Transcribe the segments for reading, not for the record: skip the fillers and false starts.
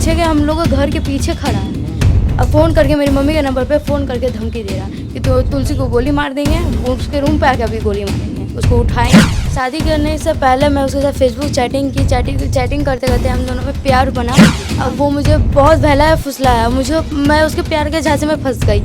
पीछे के हम लोग के घर के पीछे खड़ा है। अब फ़ोन करके मेरी मम्मी के नंबर पे फ़ोन करके धमकी दे रहा कि तो तुलसी को गोली मार देंगे, उसके रूम पे आके अभी गोली मारेंगे, उसको उठाएंगे। शादी करने से पहले मैं उसके साथ फेसबुक चैटिंग करते करते हम दोनों में प्यार बना। अब वो मुझे बहुत बहलाया फुसलाया, मैं उसके प्यार के झांसे में फंस गई।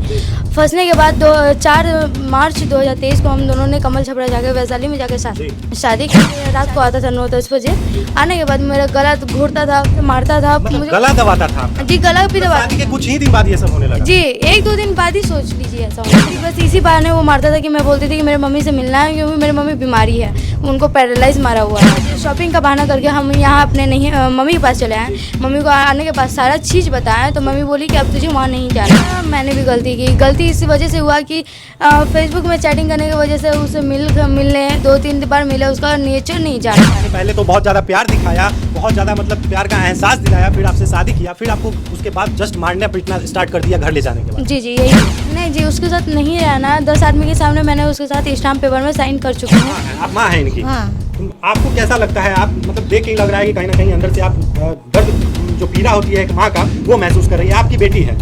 फंसने के बाद 4 मार्च 2023 को हम दोनों ने कमल छपरा जाके वैशाली में जाके शादी की। रात को आता था 9-10 बजे। आने के बाद मेरा गला घोटता था, मारता था, मतलब गला दबाता था आपका? जी, गला भी दबा। शादी के कुछ ही दिन बाद ये सब होने लगा? जी, 1-2 दिन बाद ही सोच लीजिए ऐसा होना। बस इसी बहाने वो मारता था कि मैं बोलती थी कि मेरे मम्मी से मिलना है, क्योंकि मेरी मम्मी बीमारी है, उनको पैरालाइज मारा हुआ है। शॉपिंग का बहाना करके हम यहाँ अपने नहीं मम्मी के पास चले आए। मम्मी को आने के बाद सारा चीज़ बताया तो मम्मी बोली कि अब तुझे वहाँ नहीं जाना। मैंने भी गलती की। गलती इसी वजह से हुआ कि फेसबुक में चैटिंग करने की वजह से उसे मिलने 2-3 बार मिले, उसका नेचर नहीं जाना। पहले तो बहुत ज़्यादा प्यार दिखाया, बहुत ज़्यादा मतलब प्यार का एहसास दिलाया, फिर आपसे शादी किया, फिर आपको उसके बाद जस्ट मारना पीटना स्टार्ट कर दिया घर ले जाने के बाद? जी, यही। नहीं जी, उसके साथ नहीं रहना। 10 आदमी के सामने मैंने उसके साथ स्टाम्प पेपर में साइन कर चुकी हूँ। आप माँ है इनकी? हाँ। आपको कैसा लगता है? आप मतलब देख के ही लग रहा है कि कहीं ना कहीं अंदर से आप दर्द जो पीड़ा होती है एक माँ का, वो महसूस कर रही है। आपकी बेटी है।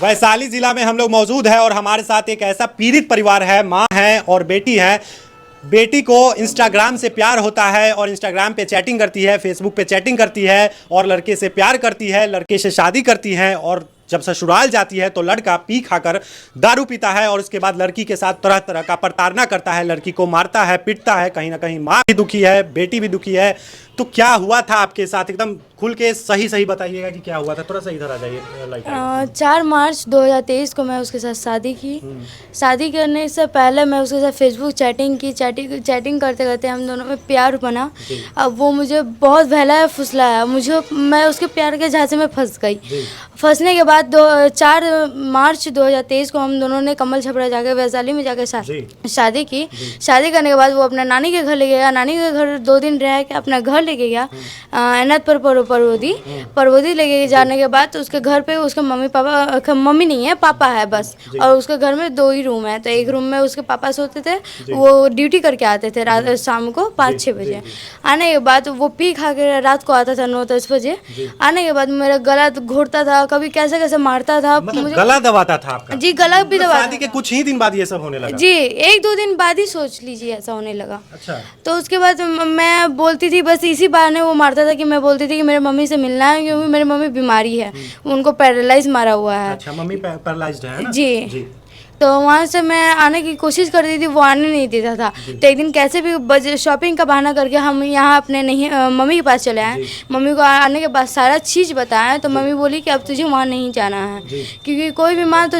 वैशाली जिला में हम लोग मौजूद है और हमारे साथ एक ऐसा पीड़ित परिवार है, माँ है और बेटी है। बेटी को इंस्टाग्राम से प्यार होता है और इंस्टाग्राम पे चैटिंग करती है, फेसबुक पे चैटिंग करती है और लड़के से प्यार करती है, लड़के से शादी करती है। और जब ससुराल जाती है तो लड़का पी खाकर दारू पीता है और उसके बाद लड़की के साथ तरह तरह का प्रताड़ना करता है, लड़की को मारता है, पीटता है। कहीं ना कहीं माँ भी दुखी है, बेटी भी दुखी है। तो क्या हुआ था आपके साथ? एकदम खुल के सही बताइएगा कि क्या हुआ था। थोड़ा सा इधर आ जाइए। 4 मार्च 2023 को मैं उसके साथ शादी की। शादी करने से पहले मैं उसके साथ फेसबुक चैटिंग करते करते हम दोनों में प्यार बना। अब वो मुझे बहुत बहलाया फुसलाया, मैं उसके प्यार के झांसे में फंस गई। फंसने के बाद 4 मार्च 2023 को हम दोनों ने कमल छपरा जाके वैशाली में जाके शादी की। शादी करने के बाद वो अपना नानी के घर ले गया। नानी के घर 2 दिन रह के अपना घर लेके गया, एनाथपुर परवोदी लेके जाने के बाद उसके घर पे उसके मम्मी नहीं है, पापा है बस। और उसके घर में 2 ही रूम है, तो एक रूम में उसके पापा सोते थे, वो ड्यूटी करके आते थे रात शाम को 5-6 बजे। आने के बाद वो पी खा के रात को आता था 9-10 बजे। आने के बाद मेरा गला घोटता था, कभी कैसे मारता था, मतलब गला दबाता था आपका? जी, गला भी दबा। शादी के कुछ ही दिन बाद ये सब होने लगा? जी, 1-2 दिन बाद ही सोच लीजिए ऐसा होने लगा। अच्छा। तो उसके बाद मैं बोलती थी, बस इसी बहाने वो मारता था कि मैं बोलती थी कि मेरे मम्मी से मिलना है, क्योंकि मेरी मम्मी बीमारी है, उनको पैरालाइज मारा हुआ है। अच्छा, मम्मी पैरालाइज्ड है ना? जी। तो वहाँ से मैं आने की कोशिश कर रही थी, वो आने नहीं देता था। तो एक दिन कैसे भी शॉपिंग का बहाना करके हम यहाँ अपने नहीं मम्मी के पास चले आए। मम्मी को आने के बाद सारा चीज़ बताया तो मम्मी बोली कि अब तुझे वहाँ नहीं जाना है, क्योंकि कोई भी माँ तो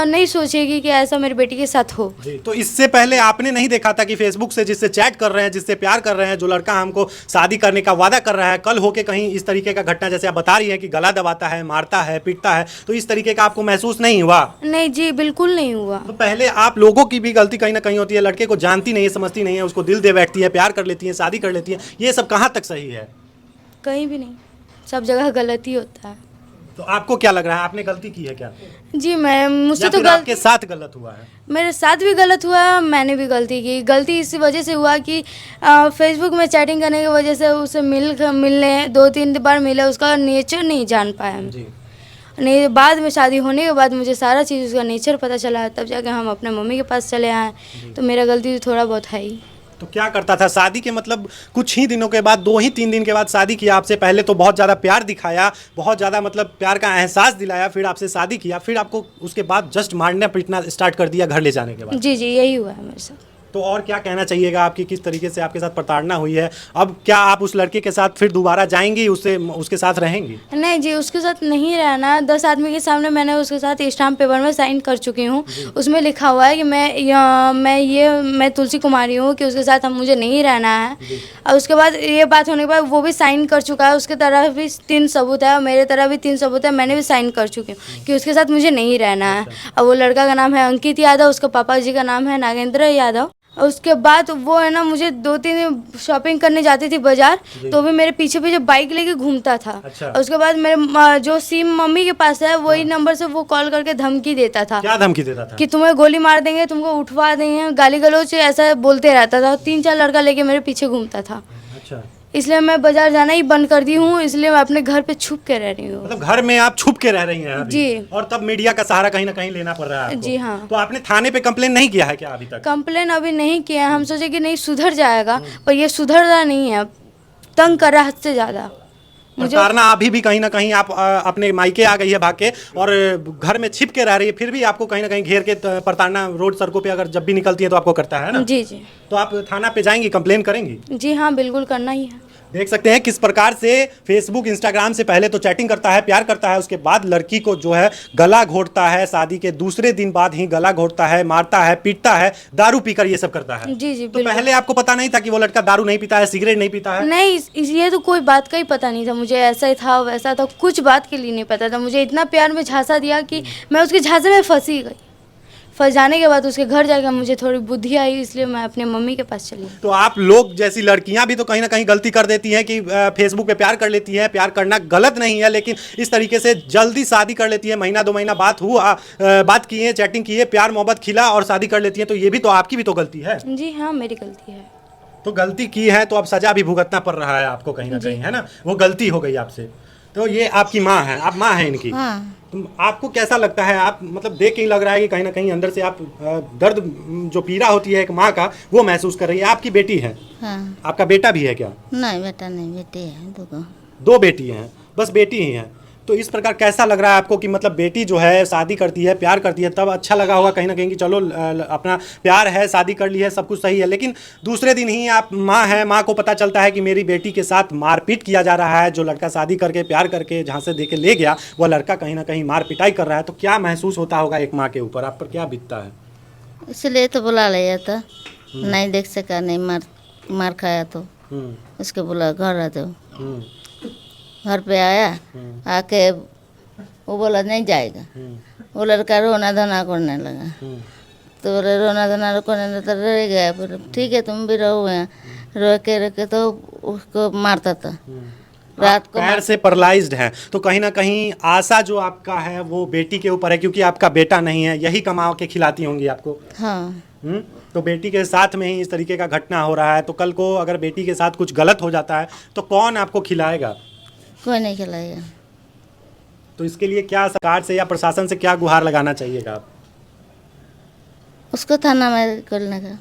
नहीं सोचेगी कि ऐसा मेरी बेटी के साथ हो। तो इससे पहले आपने नहीं देखा था कि फेसबुक से जिससे चैट कर रहे हैं, जिससे प्यार कर रहे हैं, जो लड़का हमको शादी करने का वादा कर रहा है, कल होके कहीं इस तरीके का घटना जैसे आप बता रही है कि गला दबाता है, मारता है, पीटता है, तो इस तरीके का आपको महसूस नहीं हुआ? नहीं जी, बिल्कुल नहीं हुआ। तो पहले आप लोगों की भी गलती कहीं ना कहीं होती है, लड़के को जानती नहीं है, समझती नहीं है, उसको दिल दे बैठती है, प्यार कर लेती है, शादी कर लेती है। ये सब कहाँ तक सही है? कहीं भी नहीं, सब जगह गलत ही होता है। तो आपको क्या लग रहा है, आपने गलती की है क्या? जी, मुझसे तो आपके साथ गलत हुआ है? मेरे साथ भी गलत हुआ, मैंने भी गलती की। गलती इसी वजह से हुआ कि फेसबुक में चैटिंग करने की वजह से उसे मिलने 2-3 बार मिले, उसका नेचर नहीं जान पाया जी। नहीं, बाद में शादी होने के बाद मुझे सारा चीज़ उसका नेचर पता चला, तब जाके हम अपने मम्मी के पास चले आए। तो मेरा गलती तो थोड़ा बहुत है ही। तो क्या करता था शादी के मतलब कुछ ही दिनों के बाद, 2-3 दिन के बाद शादी किया आपसे? पहले तो बहुत ज़्यादा प्यार दिखाया, बहुत ज़्यादा मतलब प्यार का एहसास दिलाया, फिर आपसे शादी किया, फिर आपको उसके बाद जस्ट मारना पीटना स्टार्ट कर दिया घर ले जाने के बाद? जी, यही हुआ है मेरे साथ। तो और क्या कहना चाहिएगा आपकी, किस तरीके से आपके साथ प्रताड़ना हुई है? अब क्या आप उस लड़के के साथ फिर दोबारा जाएंगी, उसके साथ रहेंगी? नहीं जी, उसके साथ नहीं रहना। 10 आदमी के सामने मैंने उसके साथ स्टाम्प पेपर में साइन कर चुकी हूँ। उसमें लिखा हुआ है कि मैं तुलसी कुमारी हूँ, कि उसके साथ मुझे नहीं रहना है। और उसके बाद ये बात होने के बाद वो भी साइन कर चुका है, उसके तरफ भी 3 सबूत है और मेरे तरफ भी 3 सबूत है। मैंने भी साइन कर चुकी हूँ कि उसके साथ मुझे नहीं रहना है। और वो लड़का का नाम है अंकित यादव, उसके पापा जी का नाम है नागेंद्र यादव। और उसके बाद वो है ना, मुझे 2-3 दिन शॉपिंग करने जाती थी बाजार, तो भी मेरे पीछे बाइक लेके घूमता था। अच्छा। और उसके बाद मेरे जो सिम मम्मी के पास है, वही नंबर से वो कॉल करके धमकी देता था। क्या धमकी देता था? कि तुम्हें गोली मार देंगे, तुमको उठवा देंगे, गाली गलौज ऐसा बोलते रहता था। 3-4 लड़का लेके मेरे पीछे घूमता था। अच्छा। इसलिए मैं बाजार जाना ही बंद कर दी हूँ, इसलिए मैं अपने घर पे छुप के रह रही हूँ। मतलब घर में आप छुप के रह रही हैं अभी? जी। और तब मीडिया का सहारा कहीं ना कहीं लेना पड़ रहा है आपको? जी हाँ। तो आपने थाने पे कंप्लेन नहीं किया है क्या अभी तक? कंप्लेन अभी नहीं किया, हम सोचे कि नहीं सुधर जाएगा, पर ये सुधर रहा नहीं है, तंग कर रहा है हद से ज़्यादा मुझे। प्रताड़ना अभी भी कहीं ना कहीं आप अपने मायके आ गई है भाग के, और घर में छिप के रह रही है, फिर भी आपको कहीं ना कहीं घेर के प्रताड़ना रोड सड़कों पे अगर जब भी निकलती है तो आपको करता है ना? जी जी। तो आप थाना पे जाएंगी, कंप्लेन करेंगी? जी हाँ, बिल्कुल करना ही है। देख सकते हैं किस प्रकार से फेसबुक इंस्टाग्राम से पहले तो चैटिंग करता है, प्यार करता है, उसके बाद लड़की को जो है गला घोटता है, शादी के दूसरे दिन बाद ही गला घोटता है, मारता है, पीटता है, दारू पीकर ये सब करता है। जी जी, तो पहले आपको पता नहीं था कि वो लड़का दारू नहीं पीता है, सिगरेट नहीं पीता है? नहीं, ये तो कोई बात का ही पता नहीं था मुझे, ऐसा ही था वैसा था, कुछ बात के लिए नहीं पता था मुझे। इतना प्यार में झांसा दिया कि मैं उसके झांसे में फंसी गई। फंस जाने के बाद उसके घर जाकर मुझे थोड़ी बुद्धि आई, इसलिए मैं अपने मम्मी के पास चली। तो आप लोग जैसी लड़कियां भी तो कहीं ना कहीं गलती कर देती हैं कि फेसबुक पे प्यार कर लेती हैं। प्यार करना गलत नहीं है, लेकिन इस तरीके से जल्दी शादी कर लेती है, महीना 2 महीना बात किए, चैटिंग किए, प्यार मोहब्बत खिला और शादी कर लेती है, तो ये भी तो आपकी भी तो गलती है। जी हाँ, मेरी गलती है। तो गलती की है तो अब सजा भी भुगतना पड़ रहा है आपको कहीं ना कहीं, है ना? वो गलती हो गई आपसे। तो ये आपकी माँ है, आप माँ है इनकी। हाँ। तो आपको कैसा लगता है? आप मतलब देख के ही लग रहा है कि कहीं ना कहीं अंदर से आप दर्द, जो पीड़ा होती है एक माँ का, वो महसूस कर रही है। आपकी बेटी है? हाँ। आपका बेटा भी है क्या? नहीं बेटा नहीं, बेटी है, 2 2 बेटी हैं, बस बेटी ही है। तो इस प्रकार कैसा लग रहा है आपको कि मतलब बेटी जो है शादी करती है, प्यार करती है, तब अच्छा लगा होगा कहीं ना कहीं कि चलो अपना प्यार है, शादी कर ली है, सब कुछ सही है, लेकिन दूसरे दिन ही आप माँ है, माँ को पता चलता है कि मेरी बेटी के साथ मारपीट किया जा रहा है। जो लड़का शादी करके प्यार करके जहाँ से दे के ले गया, वह लड़का कहीं ना कहीं मार पिटाई कर रहा है। तो क्या महसूस होता होगा एक माँ के ऊपर? आप पर क्या बीतता है? इसलिए तो बुला लिया था, नहीं देख सका, नहीं मार खाया तो उसके बोला घर आ जाओ। घर पे आया, आके वो बोला नहीं जाएगा। वो लड़का रोना धोना करने लगा, तो बोले रोना धोना करने लगा तो रह गया। फिर ठीक है तुम भी रहो यहाँ, रो के तो उसको मारता था रात को। पैर से पैरालाइज्ड है, तो कहीं ना कहीं आशा जो आपका है वो बेटी के ऊपर है, क्योंकि आपका बेटा नहीं है, यही कमा के खिलाती होंगी आपको। हाँ। तो बेटी के साथ में ही इस तरीके का घटना हो रहा है, तो कल को अगर बेटी के साथ कुछ गलत हो जाता है तो कौन आपको खिलाएगा? कोई नहीं खिलाएगा। तो इसके लिए क्या सरकार से या प्रशासन से क्या गुहार लगाना चाहिएगा आप? उसको थाना में करने का।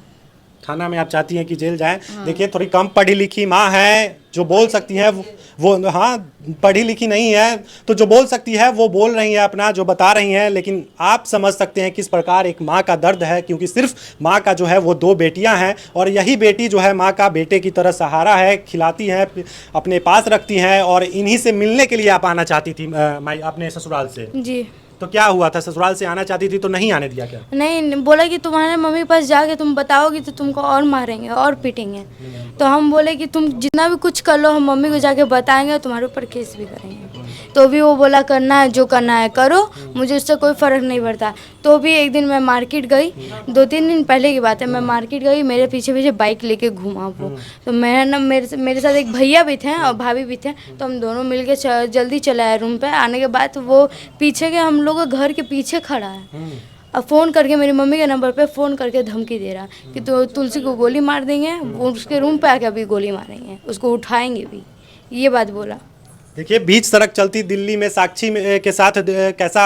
थाना में आप चाहती हैं कि जेल जाए? देखिए थोड़ी कम पढ़ी लिखी माँ है, जो बोल सकती है वो हाँ, पढ़ी लिखी नहीं है तो जो बोल सकती है वो बोल रही है, अपना जो बता रही हैं, लेकिन आप समझ सकते हैं किस प्रकार एक माँ का दर्द है, क्योंकि सिर्फ माँ का जो है वो 2 बेटियां हैं, और यही बेटी जो है माँ का बेटे की तरह सहारा है, खिलाती है, अपने पास रखती हैं, और इन्हीं से मिलने के लिए आप आना चाहती थी अपने ससुराल से। जी। तो क्या हुआ था? ससुराल से आना चाहती थी तो नहीं आने दिया क्या? नहीं, बोला कि तुम्हारे मम्मी के पास जाके तुम बताओगी तो तुमको और मारेंगे और पीटेंगे। तो हम बोले कि तुम जितना भी कुछ कर लो, हम मम्मी को जाके बताएंगे, तुम्हारे ऊपर केस भी करेंगे। तो भी वो बोला करना है जो करना है करो, मुझे उससे कोई फ़र्क नहीं पड़ता। तो भी एक दिन मैं मार्केट गई, 2-3 दिन पहले की बात है, मैं मार्केट गई, मेरे पीछे पीछे बाइक लेके घूमा वो। तो मेरे साथ एक भैया भी थे और भाभी भी थे, तो हम दोनों मिलके जल्दी चले आए रूम पे। आने के बाद वो पीछे के हम लोग घर के पीछे खड़ा है, अब फ़ोन करके मेरी मम्मी के नंबर पे फ़ोन करके धमकी दे रहा कि तो तुलसी को गोली मार देंगे, वो उसके रूम पे आके अभी गोली मारेंगे, उसको उठाएंगे भी, ये बात बोला। देखिए बीच सड़क चलती दिल्ली में साक्षी के साथ कैसा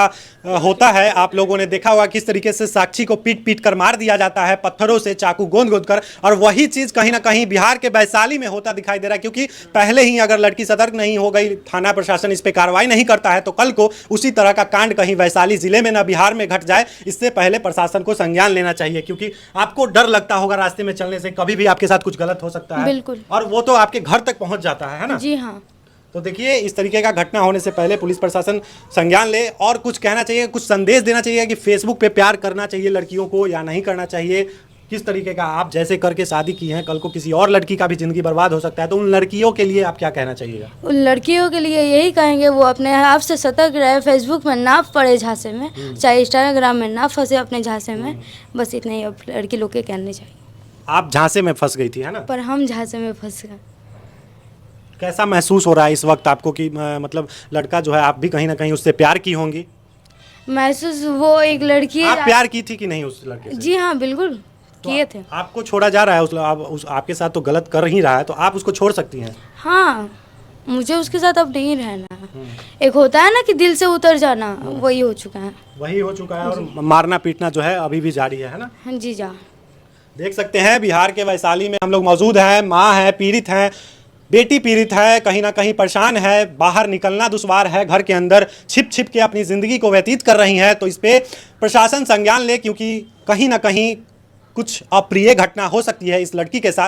होता है, आप लोगों ने देखा होगा किस तरीके से साक्षी को पीट पीट कर मार दिया जाता है, पत्थरों से, चाकू गोंद गोंद कर। और वही चीज़ कहीं ना कहीं बिहार के वैशाली में होता दिखाई दे रहा है, क्योंकि पहले ही अगर लड़की सतर्क नहीं हो गई, थाना प्रशासन इस पर कार्रवाई नहीं करता है, तो कल को उसी तरह का कांड कहीं वैशाली जिले में न बिहार में घट जाए। इससे पहले प्रशासन को संज्ञान लेना चाहिए, क्योंकि आपको डर लगता होगा रास्ते में चलने से, कभी भी आपके साथ कुछ गलत हो सकता है। बिल्कुल। और वो तो आपके घर तक पहुंच जाता है ना? जी हाँ। तो देखिए इस तरीके का घटना होने से पहले पुलिस प्रशासन संज्ञान ले, और कुछ कहना चाहिए, कुछ संदेश देना चाहिए कि फेसबुक पे प्यार करना चाहिए लड़कियों को या नहीं करना चाहिए। किस तरीके का आप जैसे करके शादी की है, कल को किसी और लड़की का भी जिंदगी बर्बाद हो सकता है, तो उन लड़कियों के लिए आप क्या कहना चाहिएगा? उन लड़कियों के लिए यही कहेंगे वो अपने आप से सतर्क रहे, फेसबुक में ना पड़े झांसे में, चाहे इंस्टाग्राम में ना फंसे अपने झांसे में, बस इतना ही अब लड़की लोग के कहने चाहिए। आप झांसे में फंस गई थी, है ना? पर हम झांसे में फंस गए। कैसा महसूस हो रहा है इस वक्त आपको कि मतलब लड़का जो है, आप भी कहीं ना कहीं उससे प्यार की होंगी? महसूस, वो एक लड़की आप प्यार की थी कि नहीं उस लड़के से? जी हाँ, बिल्कुल किए थे। आपको छोड़ा जा रहा है, आपके साथ तो गलत कर ही रहा है, तो आप उसको छोड़ सकती हैं? हाँ, मुझे उसके साथ अब नहीं रहना। एक होता है ना कि दिल से उतर जाना, वही हो चुका है। वही हो चुका है और मारना पीटना जो है अभी भी जारी है ना। हाँ जी जा। देख सकते हैं बिहार के वैशाली में हम लोग मौजूद हैं। माँ है, पीड़ित हैं, बेटी पीड़ित है, कहीं ना कहीं परेशान है, बाहर निकलना दुश्वार है, घर के अंदर छिप छिप के अपनी ज़िंदगी को व्यतीत कर रही हैं। तो इस पे प्रशासन संज्ञान ले, क्योंकि कहीं ना कहीं कुछ अप्रिय घटना हो सकती है इस लड़की के साथ।